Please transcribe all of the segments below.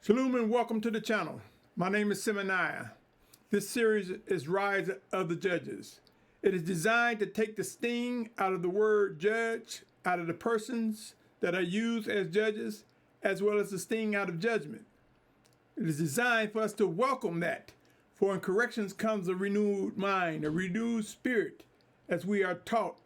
Shalom and welcome to the channel. My name is Symmanayah. This series is Rise of the Judges. It is designed to take the sting out of the word judge, out of the persons that are used as judges, as well as the sting out of judgment. It is designed for us to welcome that, for in corrections comes a renewed mind, a renewed spirit, as we are taught,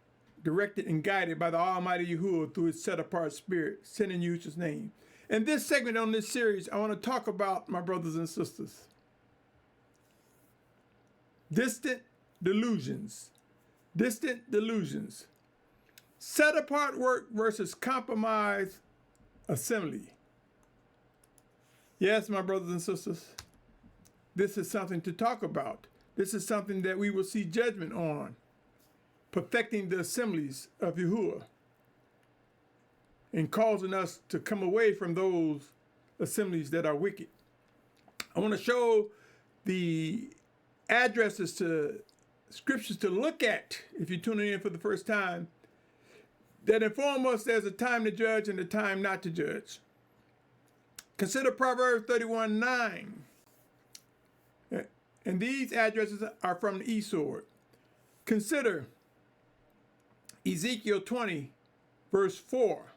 directed, and guided by the Almighty Yahuah through His set-apart spirit, sent in Yahushua's name. In this segment on this series, I want to talk about, my brothers and sisters, distant delusions. Distant delusions. Set-apart work versus compromise assembly. Yes, my brothers and sisters, this is something to talk about. This is something that we will see judgment on, perfecting the assemblies of Yahuah, and causing us to come away from those assemblies that are wicked. I want to show the addresses to scriptures to look at, if you're tuning in for the first time, that inform us there's a time to judge and a time not to judge. Consider Proverbs 31:9. And these addresses are from the eSword. Consider Ezekiel 20, verse 4.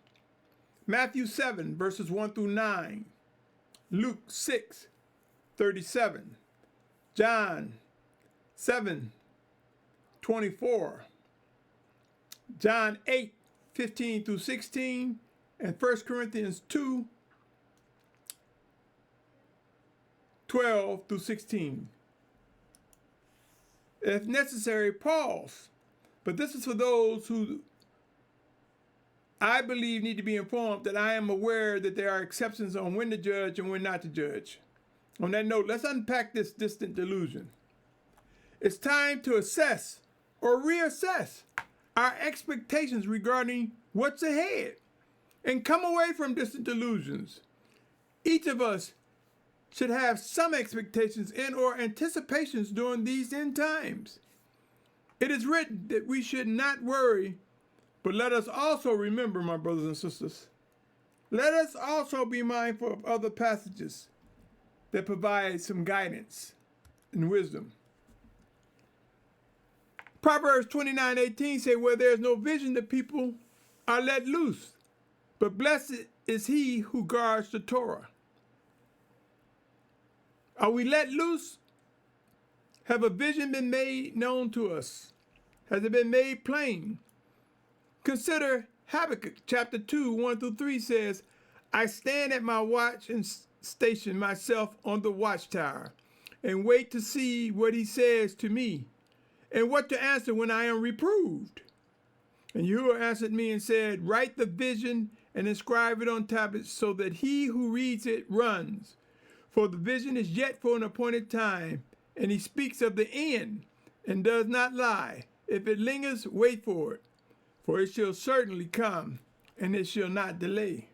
Matthew 7, verses 1 through 9. Luke 6, 37. John 7, 24. John 8, 15 through 16. And 1 Corinthians 2, 12 through 16. If necessary, pause. But this is for those who I believe need to be informed that I am aware that there are exceptions on when to judge and when not to judge. On that note, let's unpack this distant delusion. It's time to assess or reassess our expectations regarding what's ahead and come away from distant delusions. Each of us should have some expectations and or anticipations during these end times. It is written that we should not worry, but let us also remember, my brothers and sisters, let us also be mindful of other passages that provide some guidance and wisdom. Proverbs 29:18 say, where there is no vision, the people are let loose, but blessed is he who guards the Torah. Are we let loose? Have a vision been made known to us? Has it been made plain? Consider Habakkuk chapter 2, 1 through 3 says, I stand at my watch and station myself on the watchtower and wait to see what he says to me and what to answer when I am reproved. And Yahuah answered me and said, write the vision and inscribe it on tablets so that he who reads it runs. For the vision is yet for an appointed time, and he speaks of the end and does not lie. If it lingers, wait for it. For it shall certainly come, and it shall not delay.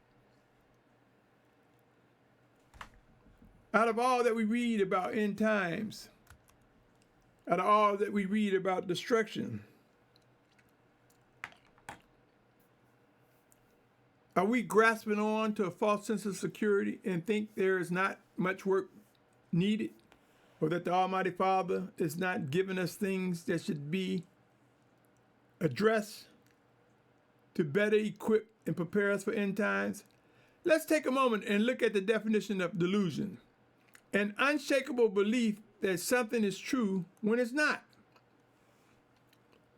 Out of all that we read about end times, out of all that we read about destruction, are we grasping on to a false sense of security and think there is not much work needed, or that the Almighty Father is not giving us things that should be addressed to better equip and prepare us for end times? Let's take a moment and look at the definition of delusion. An unshakable belief that something is true when it's not.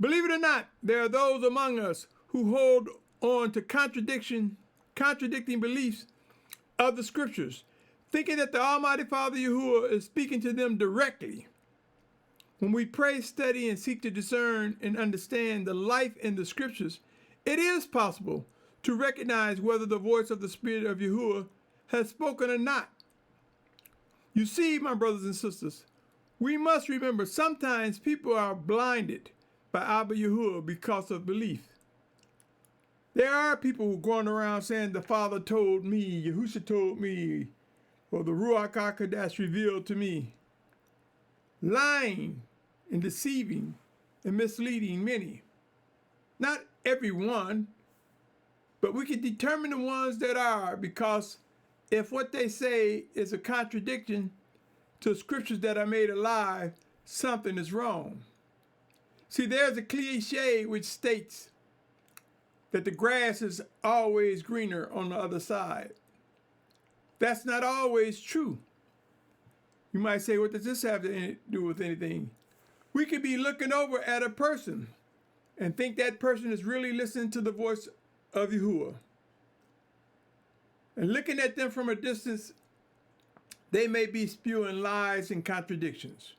Believe it or not, there are those among us who hold on to contradicting beliefs of the scriptures, thinking that the Almighty Father Yahuah is speaking to them directly. When we pray, study, and seek to discern and understand the life in the scriptures, it is possible to recognize whether the voice of the Spirit of Yahuah has spoken or not. You see, my brothers and sisters, we must remember sometimes people are blinded by Abba Yahuah because of belief. There are people who are going around saying the Father told me, Yahusha told me, or the Ruach HaKodesh revealed to me, lying and deceiving and misleading many. Not everyone, but we can determine the ones that are, because if what they say is a contradiction to scriptures that are made alive, something is wrong. See, there's a cliche which states that the grass is always greener on the other side. That's not always true. You might say, what does this have to do with anything? We could be looking over at a person and think that person is really listening to the voice of Yahuah. And looking at them from a distance, they may be spewing lies and contradictions.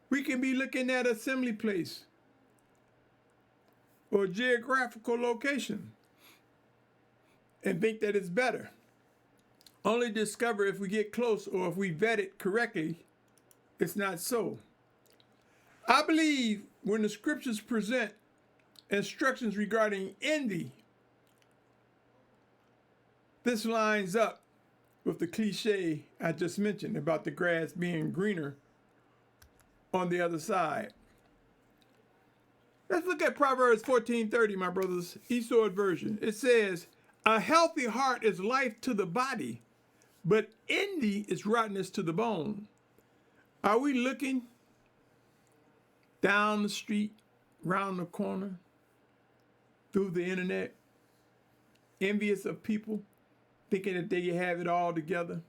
We can be looking at an assembly place or geographical location and think that it's better. Only discover if we get close or if we vet it correctly, it's not so. I believe when the scriptures present instructions regarding envy, this lines up with the cliche I just mentioned about the grass being greener on the other side. Let's look at Proverbs 14:30, my brothers, Eastward version. It says, a healthy heart is life to the body, but envy is rottenness to the bone. Are we looking down the street, round the corner, through the internet, envious of people, thinking that they have it all together?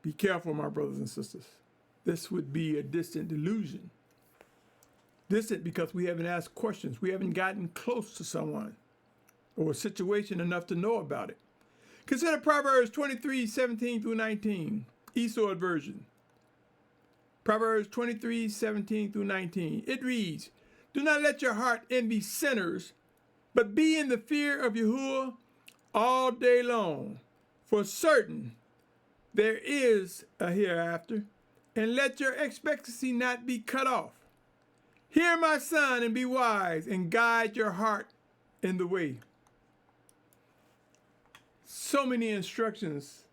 Be careful, my brothers and sisters. This would be a distant delusion. Distant because we haven't asked questions. We haven't gotten close to someone or a situation enough to know about it. Consider Proverbs 23:17 through 19, Eastward version. Proverbs 23:17 through 19. It reads, do not let your heart envy sinners, but be in the fear of Yahuah all day long. For certain there is a hereafter, and let your expectancy not be cut off. Hear, my son, and be wise, and guide your heart in the way. So many instructions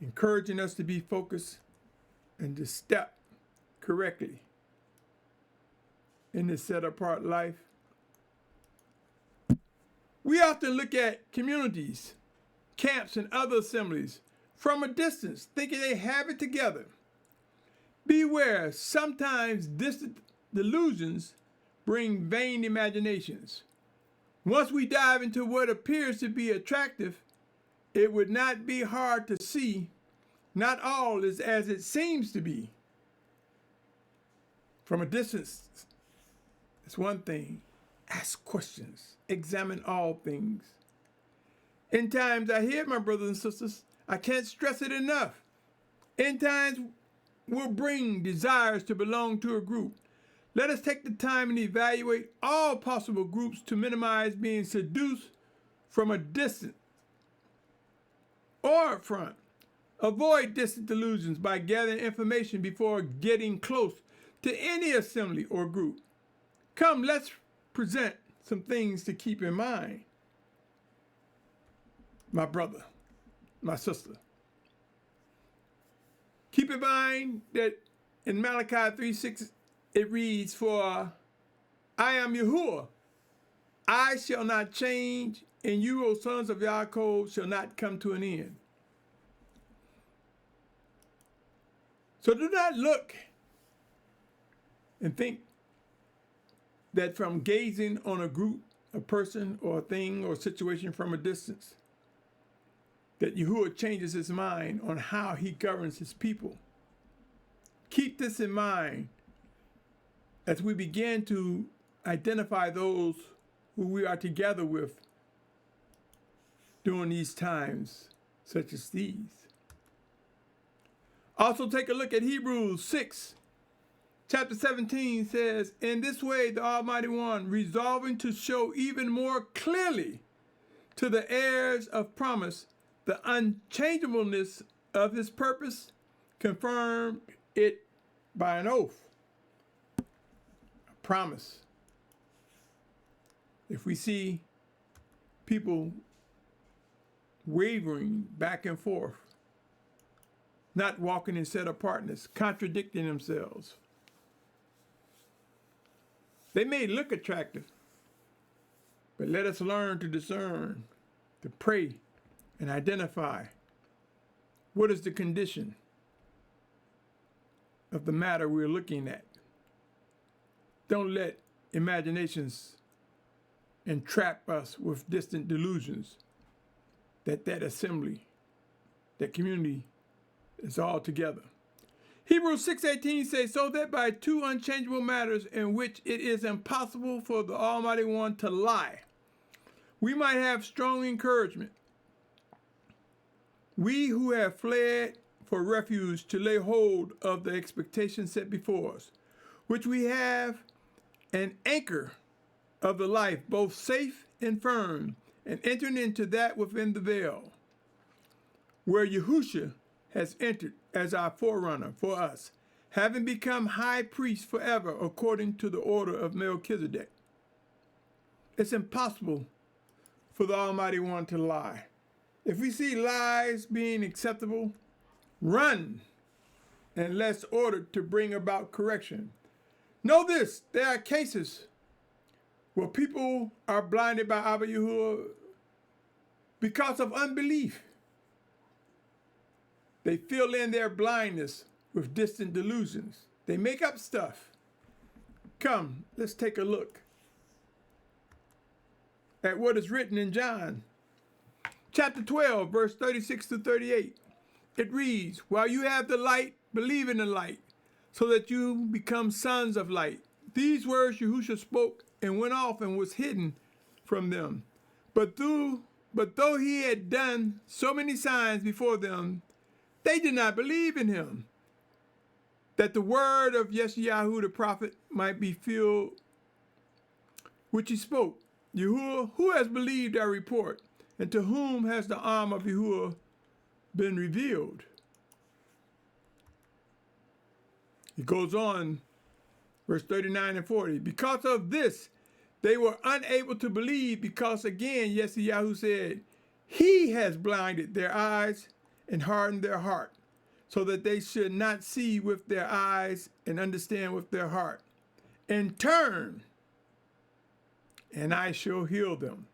encouraging us to be focused and to step correctly in this set-apart life. We often look at communities, camps, and other assemblies from a distance, thinking they have it together. Beware, sometimes distant delusions bring vain imaginations. Once we dive into what appears to be attractive, it would not be hard to see not all is as it seems to be. From a distance, it's one thing. Ask questions. Examine all things. In times, I hear, my brothers and sisters, I can't stress it enough. In times will bring desires to belong to a group. Let us take the time and evaluate all possible groups to minimize being seduced from a distance or up front. Avoid distant delusions by gathering information before getting close to any assembly or group. Come, let's present some things to keep in mind. My brother, my sister. Keep in mind that in Malachi 3:6, it reads, for I am Yahuah. I shall not change, and you, O sons of Yaakov, shall not come to an end. So do not look and think that from gazing on a group, a person, or a thing, or situation from a distance, that Yahuah changes his mind on how he governs his people. Keep this in mind as we begin to identify those who we are together with during these times such as these. Also take a look at Hebrews 6. Chapter 17 says, in this way the Almighty One, resolving to show even more clearly to the heirs of promise the unchangeableness of his purpose, confirmed it by an oath. A promise. If we see people wavering back and forth, not walking in set apartness, contradicting themselves, they may look attractive, but let us learn to discern to pray and identify what is the condition of the matter we're looking at. Don't let imaginations entrap us with distant delusions that assembly, that community is all together. Hebrews 6:18 says, so that by two unchangeable matters in which it is impossible for the Almighty One to lie, we might have strong encouragement. We who have fled for refuge to lay hold of the expectation set before us, which we have an anchor of the life, both safe and firm, and entering into that within the veil, where Yahusha has entered as our forerunner for us, having become high priest forever according to the order of Melchizedek. It's impossible for the Almighty One to lie. If we see lies being acceptable, run unless ordered to bring about correction. Know this, there are cases where people are blinded by Abba Yahuah because of unbelief. They fill in their blindness with distant delusions. They make up stuff. Come, let's take a look at what is written in John chapter 12, verse 36 to 38. It reads, while you have the light, believe in the light, so that you become sons of light. These words Yahushua spoke and went off and was hidden from them. But though he had done so many signs before them, they did not believe in him, that the word of Yashar'al the prophet might be filled, which he spoke. Yahuah, who has believed our report, and to whom has the arm of Yahuah been revealed? It goes on, verse 39 and 40. Because of this, they were unable to believe, because again, Yashar'al said, he has blinded their eyes and hardened their heart, so that they should not see with their eyes and understand with their heart, and turn, and I shall heal them.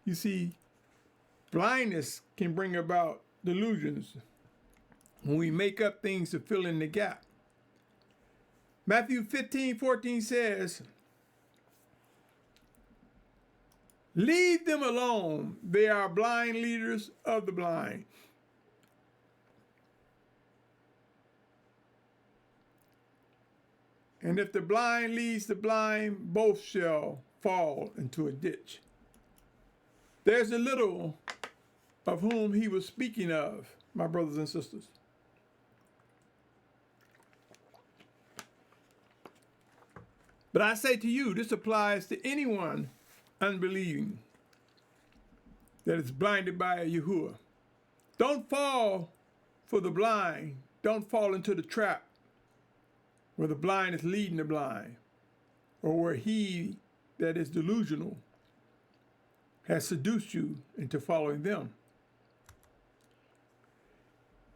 You see, blindness can bring about delusions when we make up things to fill in the gap. Matthew 15:14 says, leave them alone. They are blind leaders of the blind. And if the blind leads the blind, both shall fall into a ditch. There's a little of whom he was speaking of, my brothers and sisters. But I say to you, this applies to anyone unbelieving that is blinded by Yahuah. Don't fall for the blind. Don't fall into the trap where the blind is leading the blind, or where he that is delusional has seduced you into following them.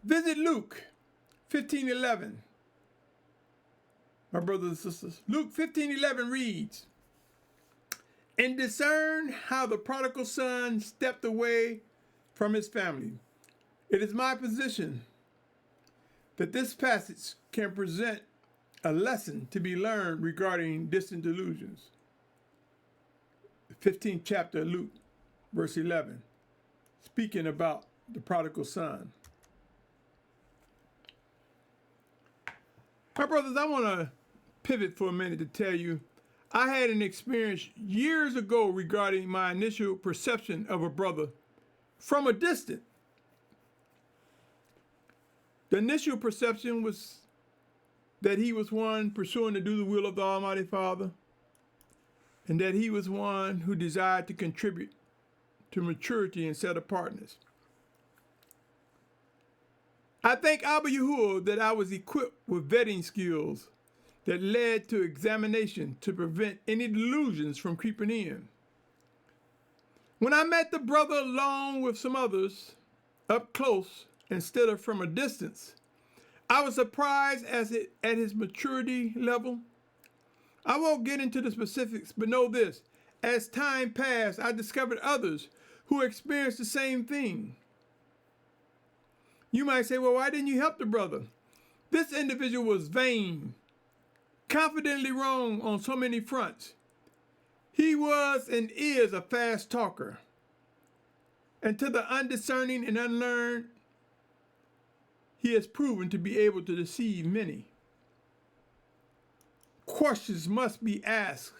Visit Luke 15:11. My brothers and sisters, Luke 15:11 reads, and discern how the prodigal son stepped away from his family. It is my position that this passage can present a lesson to be learned regarding distant delusions. The 15th chapter of Luke, verse 11, speaking about the prodigal son. My brothers, I want to pivot for a minute to tell you, I had an experience years ago regarding my initial perception of a brother from a distance. The initial perception was that he was one pursuing to do the will of the Almighty Father, and that he was one who desired to contribute to maturity and set apartness. I thank Abba Yahuah that I was equipped with vetting skills that led to examination to prevent any delusions from creeping in. When I met the brother along with some others up close instead of from a distance, I was surprised at his maturity level. I won't get into the specifics, but know this. As time passed, I discovered others who experienced the same thing. You might say, well, why didn't you help the brother? This individual was vain, confidently wrong on so many fronts. He was and is a fast talker. And to the undiscerning and unlearned, he has proven to be able to deceive many. Questions must be asked.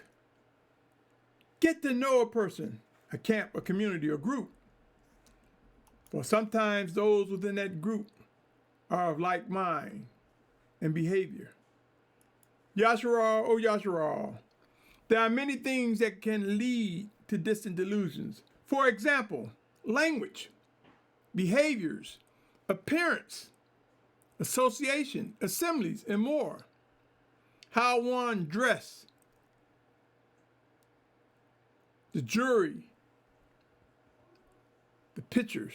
Get to know a person, a camp, a community, or group. For sometimes those within that group are of like mind and behavior. Yashar'al, oh Yashar'al, there are many things that can lead to distant delusions. For example, language, behaviors, appearance, association, assemblies, and more. How one dress, the jewelry, the pictures,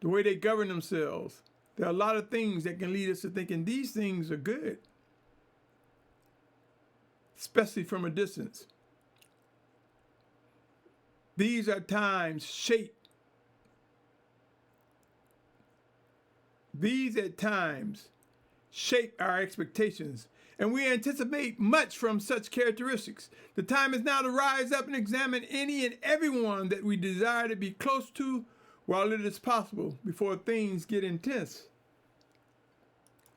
the way they govern themselves. There are a lot of things that can lead us to thinking these things are good, especially from a distance. These are times shaped. These at times shape our expectations, and we anticipate much from such characteristics. The time is now to rise up and examine any and everyone that we desire to be close to while it is possible before things get intense.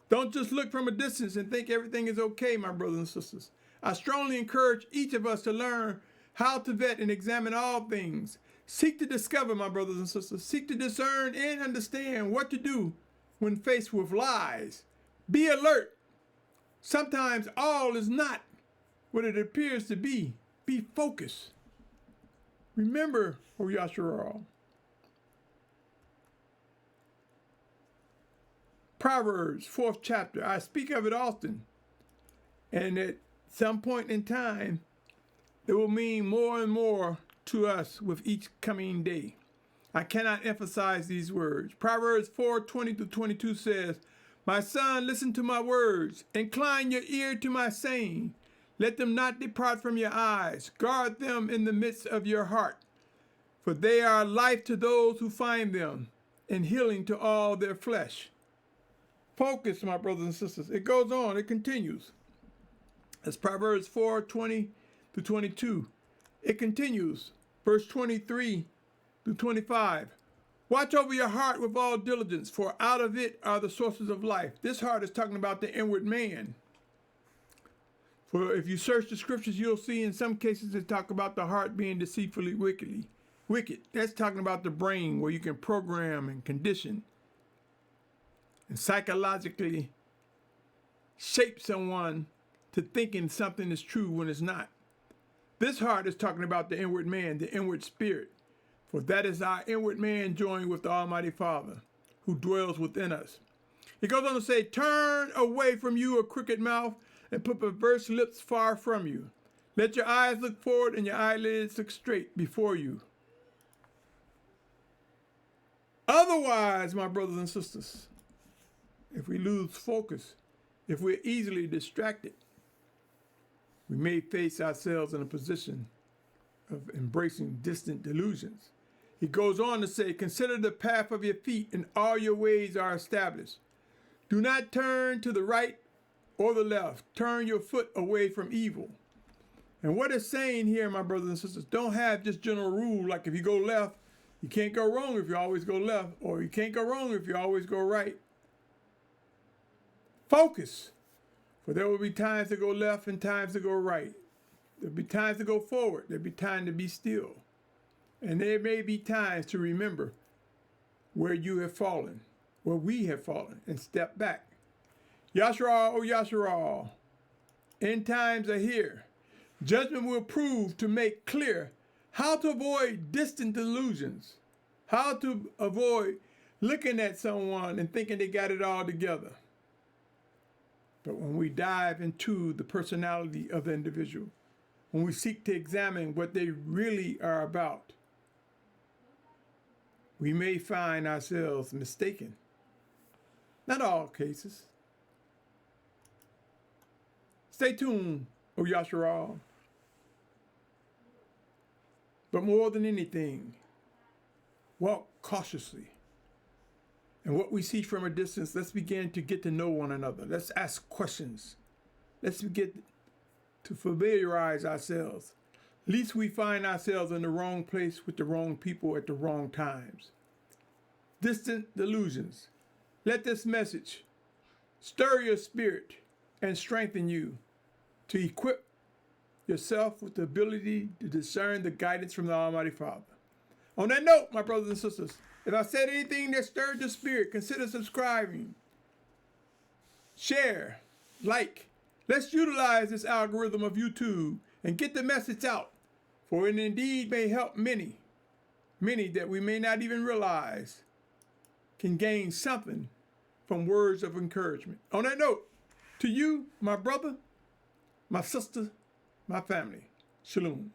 Don't just look from a distance and think everything is okay, my brothers and sisters. I strongly encourage each of us to learn how to vet and examine all things. Seek to discover, my brothers and sisters. Seek to discern and understand what to do when faced with lies. Be alert. Sometimes all is not what it appears to be. Be focused. Remember, O Yashar'al, Proverbs, 4th chapter. I speak of it often. And at some point in time, it will mean more and more to us with each coming day. I cannot emphasize these words. Proverbs 4:20-22 says, my son, listen to my words. Incline your ear to my saying. Let them not depart from your eyes. Guard them in the midst of your heart. For they are life to those who find them, and healing to all their flesh. Focus, my brothers and sisters. It goes on. It continues. That's Proverbs 4:20-22. It continues. Verse 23-25. Watch over your heart with all diligence, for out of it are the sources of life. This heart is talking about the inward man. For if you search the scriptures, you'll see in some cases they talk about the heart being deceitfully wicked. That's talking about the brain, where you can program and condition and psychologically shape someone to thinking something is true when it's not. This heart is talking about the inward man, the inward spirit. For that is our inward man joined with the Almighty Father, who dwells within us. He goes on to say, turn away from you a crooked mouth, and put perverse lips far from you. Let your eyes look forward and your eyelids look straight before you. Otherwise, my brothers and sisters, if we lose focus, if we're easily distracted, we may face ourselves in a position of embracing distant delusions. He goes on to say, consider the path of your feet, and all your ways are established. Do not turn to the right or the left. Turn your foot away from evil. And what it's saying here, my brothers and sisters, don't have just general rule, like if you go left, you can't go wrong if you always go left, or you can't go wrong if you always go right. Focus, for there will be times to go left and times to go right. There'll be times to go forward. There'll be time to be still. And there may be times to remember where you have fallen, where we have fallen, and step back. Yashar'al, oh Yashar'al, end times are here. Judgment will prove to make clear how to avoid distant delusions, how to avoid looking at someone and thinking they got it all together. But when we dive into the personality of the individual, when we seek to examine what they really are about, we may find ourselves mistaken. Not all cases. Stay tuned, O Yashar'al. But more than anything, walk cautiously. And what we see from a distance, let's begin to get to know one another. Let's ask questions. Let's get to familiarize ourselves, lest we find ourselves in the wrong place with the wrong people at the wrong times. Distant delusions. Let this message stir your spirit and strengthen you to equip yourself with the ability to discern the guidance from the Almighty Father. On that note, my brothers and sisters, if I said anything that stirred your spirit, consider subscribing, share, like. Let's utilize this algorithm of YouTube and get the message out, for it indeed may help many that we may not even realize can gain something from words of encouragement. On that note, to you, my brother, my sister, my family, shalom.